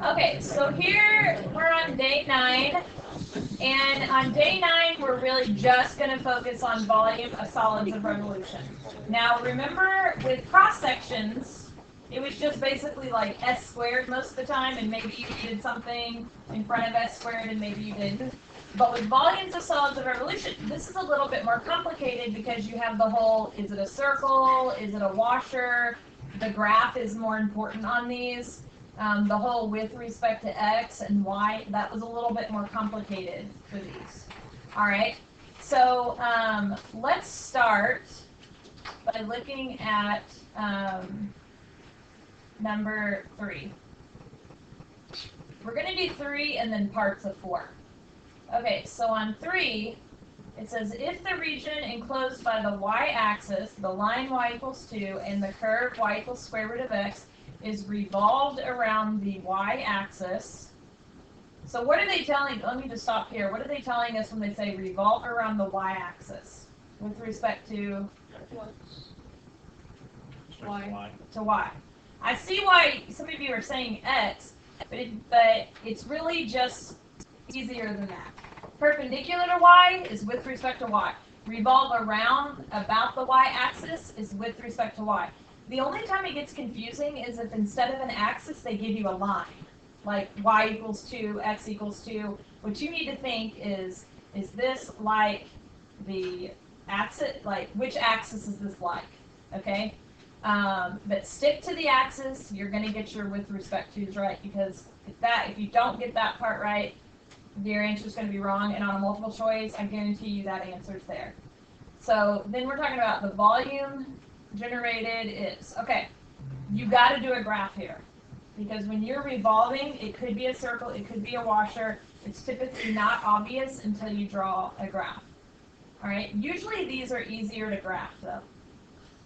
Okay, so here we're on day 9, and on day 9 we're really just going to focus on volume of solids of revolution. Now remember, with cross sections, it was just basically like s squared most of the time, and maybe you did something in front of s squared and maybe you didn't. But with volumes of solids of revolution, this is a little bit more complicated because you have the whole, is it a circle, is it a washer? The graph is more important on these. The whole with respect to x and y, that was a little bit more complicated for these. All right, so let's start by looking at number 3. We're going to do 3 and then parts of 4. Okay, so on 3, it says if the region enclosed by the y-axis, the line y equals 2, and the curve y equals square root of x, is revolved around the y-axis. So what are they telling, let me just stop here. What are they telling us when they say revolve around the y-axis with respect to Y. To y? I see why some of you are saying x, but it's really just easier than that. Perpendicular to y is with respect to y. Revolve around about the y-axis is with respect to y. The only time it gets confusing is if instead of an axis they give you a line, like y equals 2, x equals 2. What you need to think is this like the axis, like which axis is this like, okay? But stick to the axis, you're going to get your with respect to's right, because if you don't get that part right, your answer is going to be wrong, and on a multiple choice, I guarantee you that answer's there. So then we're talking about the volume generated is, okay, you got to do a graph here, because when you're revolving, it could be a circle, it could be a washer. It's typically not obvious until you draw a graph. All right, usually these are easier to graph though.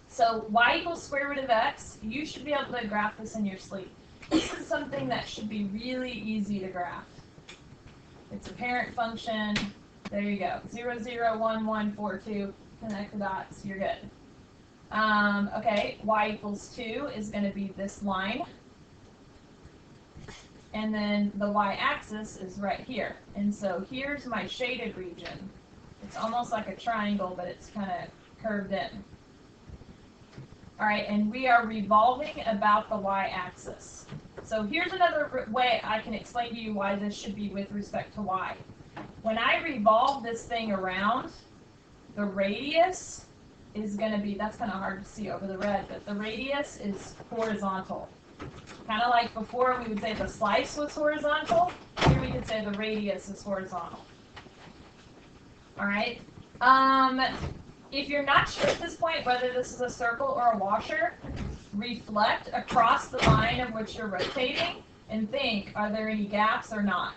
So y equals square root of x, you should be able to graph this in your sleep. This is something that should be really easy to graph. It's a parent function. There you go. 0, 0, 1, 1, 4, 2. Connect the dots. You're good. Okay, y equals 2 is going to be this line. And then the y-axis is right here. And so here's my shaded region. It's almost like a triangle, but it's kind of curved in. All right, and we are revolving about the y-axis. So here's another way I can explain to you why this should be with respect to y. When I revolve this thing around, the radius is going to be, that's kind of hard to see over the red, but the radius is horizontal. Kind of like before we would say the slice was horizontal, here we could say the radius is horizontal. All right. If you're not sure at this point whether this is a circle or a washer, reflect across the line of which you're rotating and think, are there any gaps or not?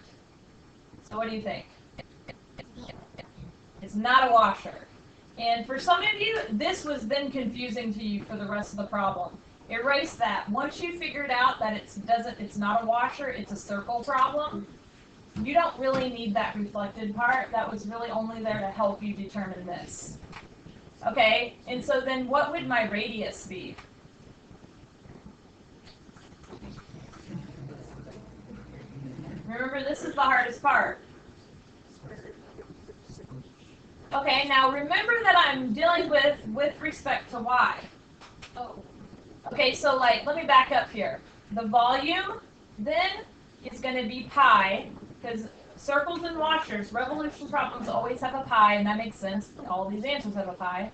So what do you think? It's not a washer. And for some of you, this was then confusing to you for the rest of the problem. Erase that. Once you figured out that it's not a washer, it's a circle problem, you don't really need that reflected part. That was really only there to help you determine this. Okay, and so then what would my radius be? Remember, this is the hardest part. Okay, now remember that I'm dealing with respect to y. Oh. Okay, so like, let me back up here. The volume then is going to be pi, because circles and washers, revolution problems always have a pi, and that makes sense. All these answers have a pi.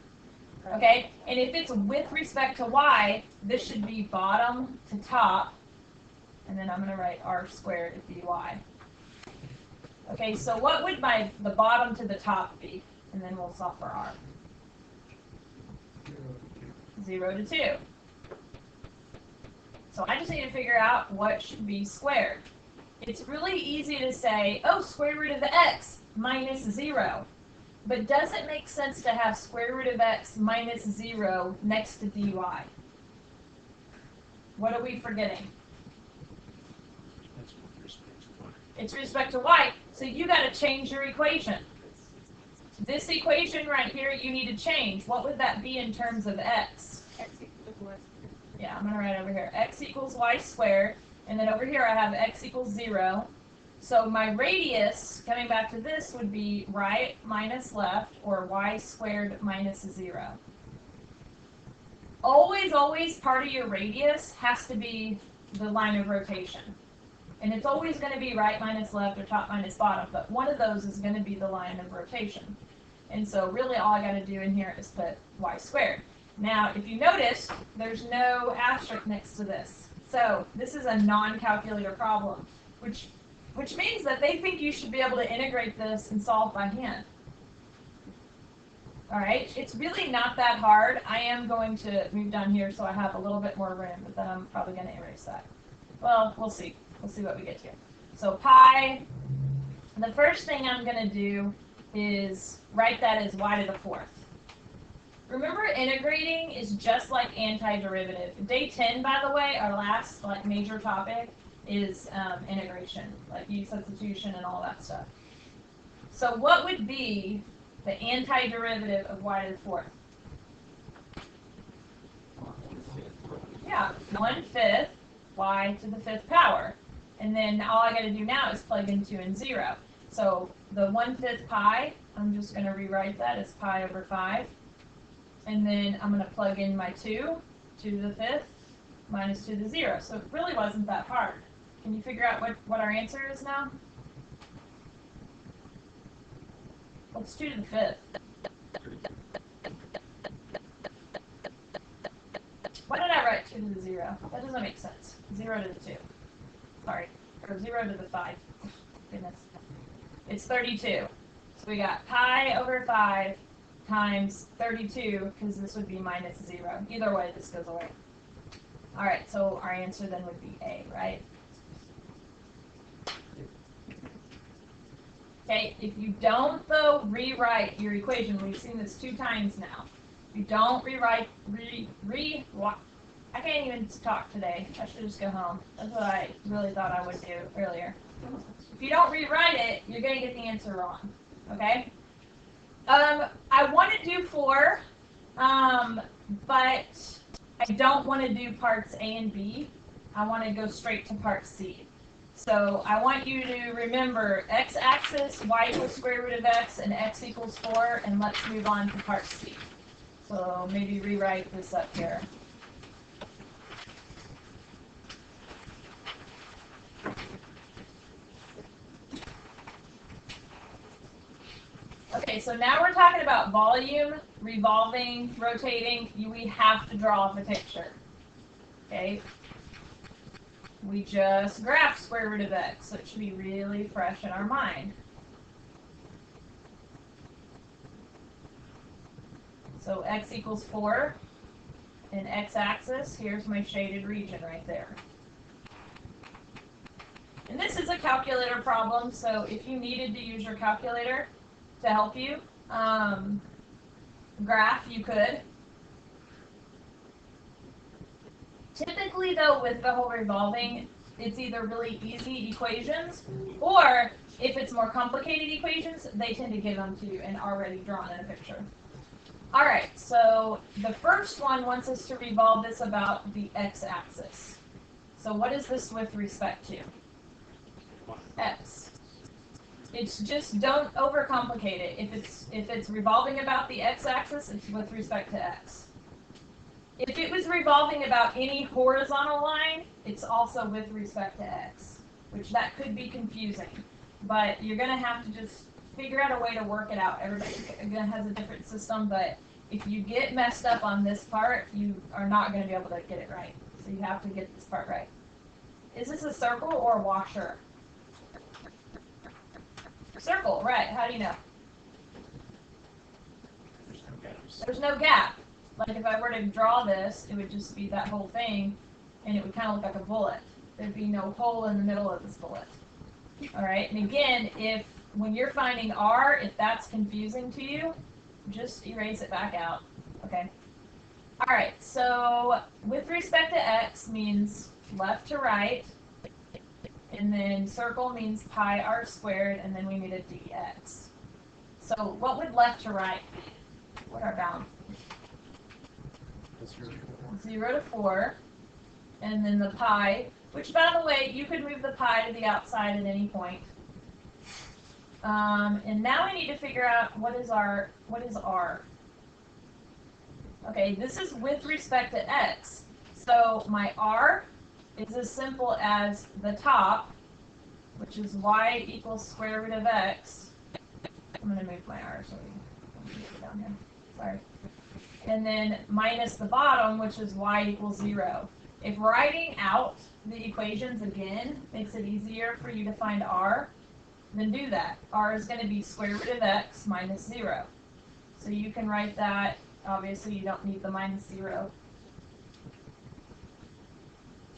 Okay, and if it's with respect to y, this should be bottom to top, and then I'm going to write r squared dy. Okay, so what would the bottom to the top be? And then we'll solve for r. 0 to 2. So I just need to figure out what should be squared. It's really easy to say, oh, square root of x minus 0. But does it make sense to have square root of x minus 0 next to dy? What are we forgetting? That's with respect to y. It's respect to y, so you got to change your equation. This equation right here, you need to change. What would that be in terms of x? X equals y. Yeah, I'm going to write over here. X equals y squared. And then over here I have x equals 0. So my radius, coming back to this, would be right minus left, or y squared minus 0. Always, always part of your radius has to be the line of rotation. And it's always going to be right minus left or top minus bottom, but one of those is going to be the line of rotation. And so really all I got to do in here is put y squared. Now, if you notice, there's no asterisk next to this. So this is a non-calculator problem, which means that they think you should be able to integrate this and solve by hand. All right, it's really not that hard. I am going to move down here so I have a little bit more room, but then I'm probably going to erase that. Well, we'll see. We'll see what we get to. So pi, the first thing I'm going to do is write that as y to the 4th. Remember, integrating is just like antiderivative. Day 10, by the way, our last major topic is integration, like u substitution and all that stuff. So what would be the antiderivative of y to the 4th? Yeah, 1/5 y to the 5th power. And then all I got to do now is plug in 2 and 0. So the 1/5 pi, I'm just going to rewrite that as pi over 5. And then I'm going to plug in my 2 to the 5th minus 2 to the 0. So it really wasn't that hard. Can you figure out what our answer is now? What's 2 to the 5th? Why did I write 2 to the 0? That doesn't make sense. 0 to the 2. Sorry. Or 0 to the 5. Goodness. It's 32. So we got pi over 5 times 32, because this would be minus 0. Either way, this goes away. All right, so our answer then would be A, right? Okay, if you don't, though, rewrite your equation, we've seen this 2 times now. If you don't rewrite, I can't even talk today. I should just go home. That's what I really thought I would do earlier. If you don't rewrite it, you're going to get the answer wrong, okay? I want to do 4, but I don't want to do parts A and B. I want to go straight to part C. So I want you to remember x-axis, y equals square root of x, and x equals 4, and let's move on to part C. So maybe rewrite this up here. Okay, so now we're talking about volume, revolving, rotating. We have to draw off a picture. Okay? We just graphed square root of x, so it should be really fresh in our mind. So x equals 4, and x-axis, here's my shaded region right there. And this is a calculator problem, so if you needed to use your calculator to help you graph, you could. Typically, though, with the whole revolving, it's either really easy equations, or if it's more complicated equations, they tend to give them to you and already drawn in a picture. All right, so the first one wants us to revolve this about the x-axis. So what is this with respect to? X. It's just, don't overcomplicate it. If it's revolving about the x-axis, it's with respect to x. If it was revolving about any horizontal line, it's also with respect to x, which that could be confusing. But you're going to have to just figure out a way to work it out. Everybody, again, has a different system, but if you get messed up on this part, you are not going to be able to get it right. So you have to get this part right. Is this a circle or a washer? Circle, right. How do you know? There's no gaps. There's no gap. Like if I were to draw this, it would just be that whole thing, and it would kind of look like a bullet. There'd be no hole in the middle of this bullet. All right, and again, when you're finding R, if that's confusing to you, just erase it back out, okay? All right, so with respect to X means left to right, and then circle means pi r squared, and then we need a dx. So what would left to right be? What are bounds? 0 to 4, and then the pi which, by the way, you could move the pi to the outside at any point. And now I need to figure out what is r. Okay, this is with respect to x. So my r is as simple as the top, which is y equals square root of x. I'm going to move my r so we can get it down here. Sorry. And then minus the bottom, which is y equals 0. If writing out the equations again makes it easier for you to find r, then do that. R is going to be square root of x minus 0. So you can write that. Obviously, you don't need the minus 0.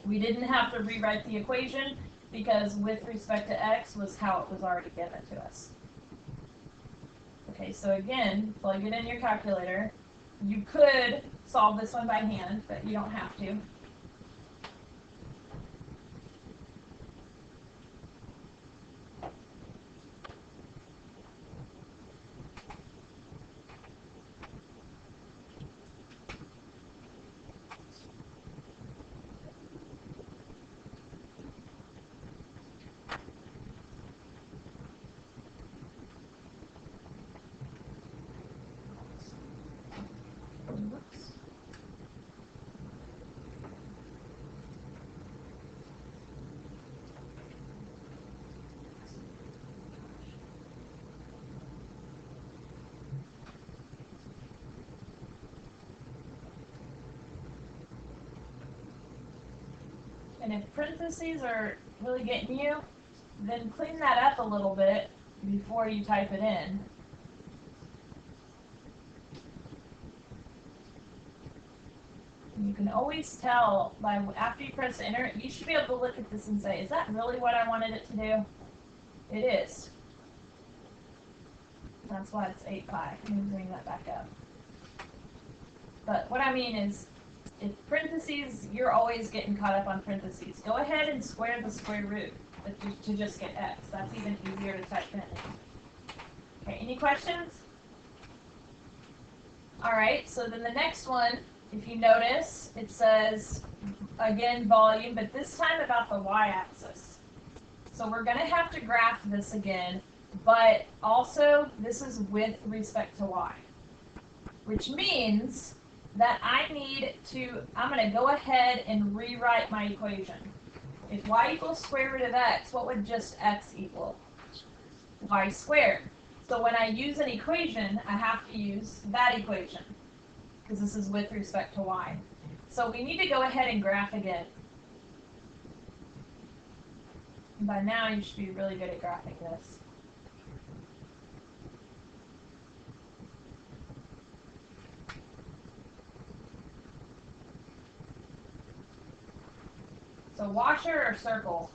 We didn't have to rewrite the equation because with respect to x was how it was already given to us. Okay, so again, plug it in your calculator. You could solve this one by hand, but you don't have to. Whoops. And if parentheses are really getting you, then clean that up a little bit before you type it in. You can always tell by after you press enter, you should be able to look at this and say, is that really what I wanted it to do? It is. That's why it's 8 pi. Let me bring that back up. But what I mean is, if parentheses, you're always getting caught up on parentheses. Go ahead and square the square root to just get x. That's even easier to type in. Okay, any questions? All right, so then the next one, if you notice, it says, again, volume, but this time about the y-axis. So we're going to have to graph this again, but also this is with respect to y, which means that I'm going to go ahead and rewrite my equation. If y equals square root of x, what would just x equal? Y squared. So when I use an equation, I have to use that equation, because this is with respect to y. So we need to go ahead and graph again. And by now, you should be really good at graphing this. So washer or circle?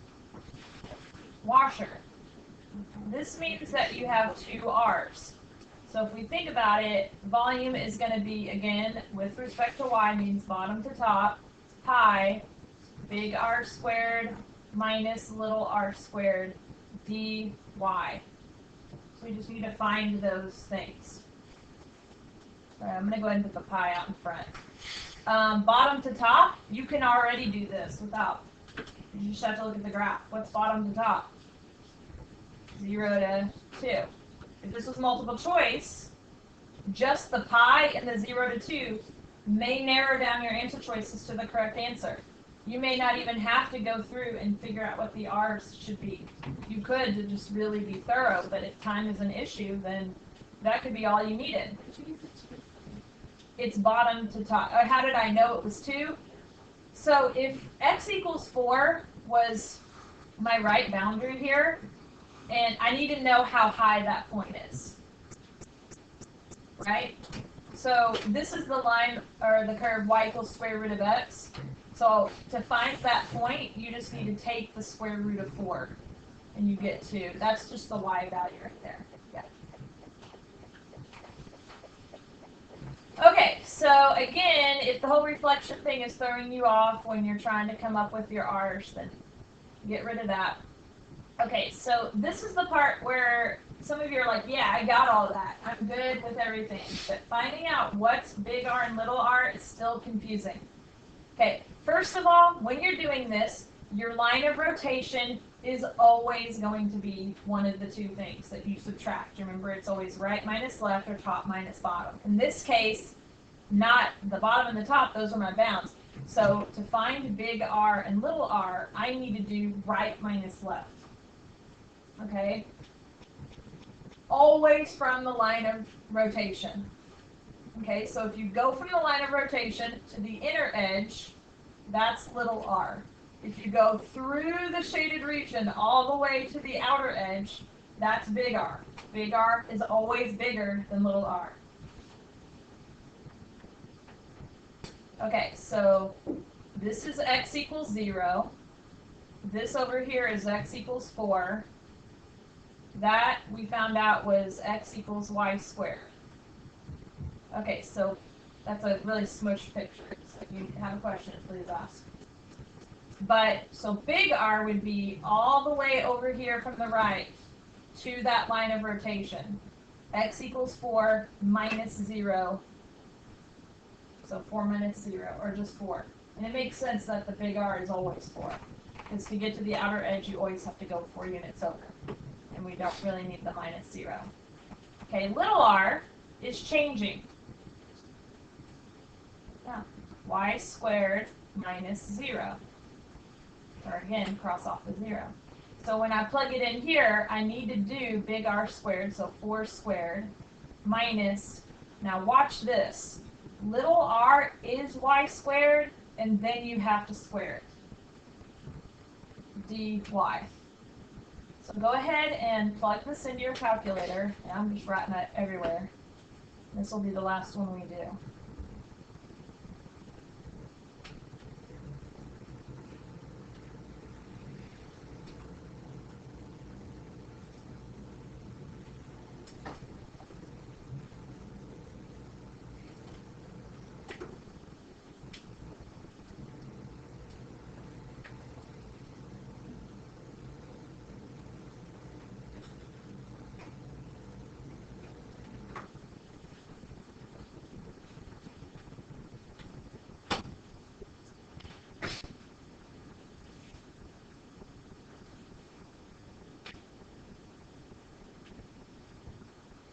Washer. This means that you have two r's. So if we think about it, volume is going to be, again, with respect to y, means bottom to top, pi, big R squared minus little r squared dy. So we just need to find those things. All right, I'm going to go ahead and put the pi out in front. Bottom to top, you can already do this without. You just have to look at the graph. What's bottom to top? 0 to 2. If this was multiple choice, just the pi and the 0 to 2 may narrow down your answer choices to the correct answer. You may not even have to go through and figure out what the r's should be. You could to just really be thorough, but if time is an issue, then that could be all you needed. It's bottom to top. How did I know it was 2? So if x equals 4 was my right boundary here, and I need to know how high that point is, right? So this is the line, or the curve, y equals square root of x. So to find that point, you just need to take the square root of 4, and you get 2. That's just the y value right there. Yeah. Okay, so again, if the whole reflection thing is throwing you off when you're trying to come up with your r's, then get rid of that. Okay, so this is the part where some of you are like, yeah, I got all that. I'm good with everything. But finding out what's big R and little r is still confusing. Okay, first of all, when you're doing this, your line of rotation is always going to be one of the two things that you subtract. Remember, it's always right minus left or top minus bottom. In this case, not the bottom and the top, those are my bounds. So to find big R and little r, I need to do right minus left. Okay? Always from the line of rotation. Okay, so if you go from the line of rotation to the inner edge, that's little r. If you go through the shaded region all the way to the outer edge, that's big R. Big R is always bigger than little r. Okay, so this is x equals 0. This over here is x equals 4. That we found out was x equals y squared. Okay, so that's a really smushed picture. So if you have a question, please ask. But, so big R would be all the way over here from the right to that line of rotation. X equals 4 minus 0. So 4 minus 0, or just 4. And it makes sense that the big R is always 4. Because to get to the outer edge, you always have to go 4 units over. And we don't really need the minus 0. Okay, little r is changing. Yeah, y squared minus 0. Or again, cross off the 0. So when I plug it in here, I need to do big R squared, so 4 squared, minus, now watch this. Little r is y squared, and then you have to square it. dy. So go ahead and plug this into your calculator. And I'm just writing that everywhere. This will be the last one we do.